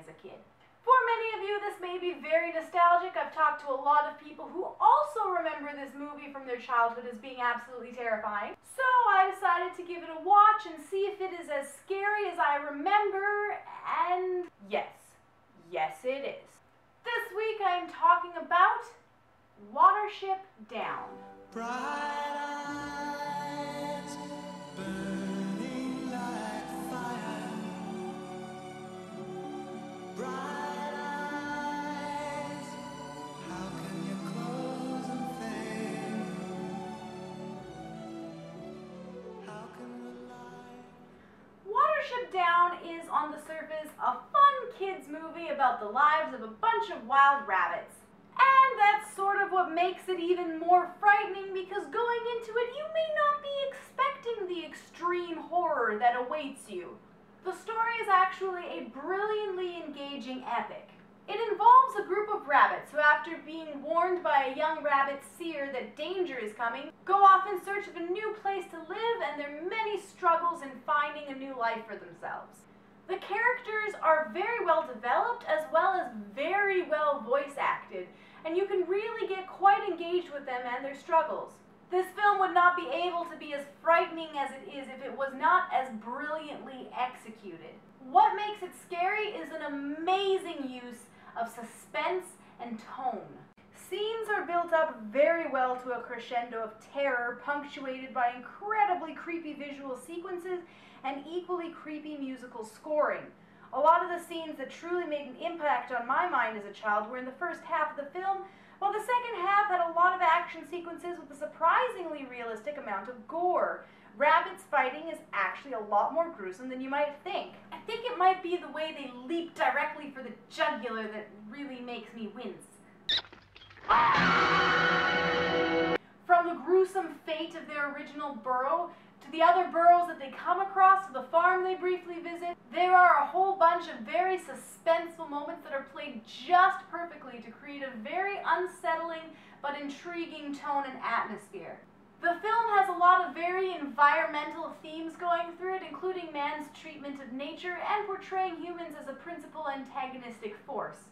as a kid. For many of you, this may be very nostalgic. I've talked to a lot of people who also remember this movie from their childhood as being absolutely terrifying. So I decided to give it a watch and see if it is as scary as I remember, and yes, it is. This week I am talking about Watership Down. Bright eyes, burning like fire. Bright eyes, how can you close and fade? How can the light? Watership Down is, on the surface, a fun kids movie about the lives of a bunch of wild rabbits. And that's sort of what makes it even more frightening, because going into it you may not be expecting the extreme horror that awaits you. The story is actually a brilliantly engaging epic. It involves a group of rabbits who, after being warned by a young rabbit seer that danger is coming, go off in search of a new place to live and their many struggles in finding a new life for themselves. The characters are very well developed as well as very well voice acted, and you can really get quite engaged with them and their struggles. This film would not be able to be as frightening as it is if it was not as brilliantly executed. What makes it scary is an amazing use of suspense and tone. Scenes are built up very well to a crescendo of terror, punctuated by incredibly creepy visual sequences and equally creepy musical scoring. A lot of the scenes that truly made an impact on my mind as a child were in the first half of the film, while the second half had a lot of action sequences with a surprisingly realistic amount of gore. Rabbits fighting is actually a lot more gruesome than you might think. I think it might be the way they leap directly for the jugular that really makes me wince. From the gruesome fate of their original burrow, to the other burrows that they come across, to the farm they briefly visit, there are a whole bunch of very suspenseful moments that are played just perfectly to create a very unsettling but intriguing tone and atmosphere. The film has a lot of very environmental themes going through it, including man's treatment of nature and portraying humans as a principal antagonistic force.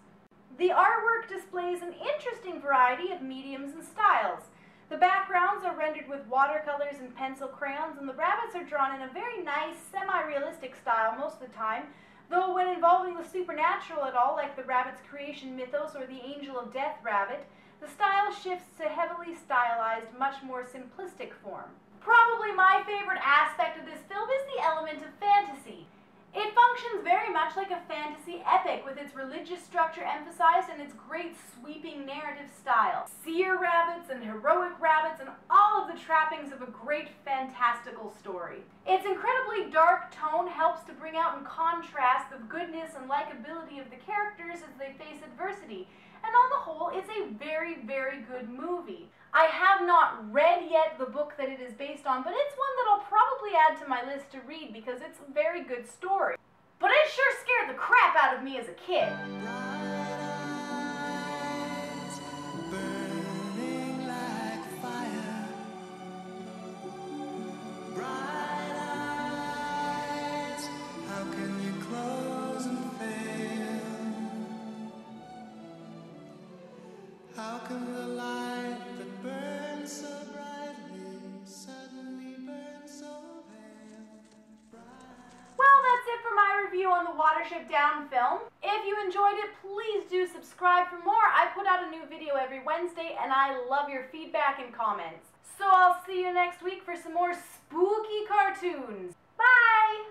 The artwork displays an interesting variety of mediums and styles. The backgrounds are rendered with watercolors and pencil crayons, and the rabbits are drawn in a very nice, semi-realistic style most of the time, though when involving the supernatural at all, like the rabbit's creation mythos or the Angel of Death rabbit, the style shifts to heavily stylized, much more simplistic form. Probably my favorite aspect of this film is the element of fantasy. It functions very much like a fantasy epic, with its religious structure emphasized and its great sweeping narrative style. Seer rabbits and heroic rabbits and all of the trappings of a great fantastical story. Its incredibly dark tone helps to bring out in contrast the goodness and likability of the characters as they face adversity. And on the whole, it's a very, very good movie. I have not read yet the book that it is based on, but it's one that I'll probably add to my list to read because it's a very good story. But it sure scared the crap out of me as a kid. Bright eyes, burning like fire. Bright eyes, how can you close and fail? How can the light that burns so brightly suddenly burn so pale? Well, that's it for my review on the Watership Down film. If you enjoyed it, please do subscribe for more. I put out a new video every Wednesday, and I love your feedback and comments. So I'll see you next week for some more spooky cartoons. Bye!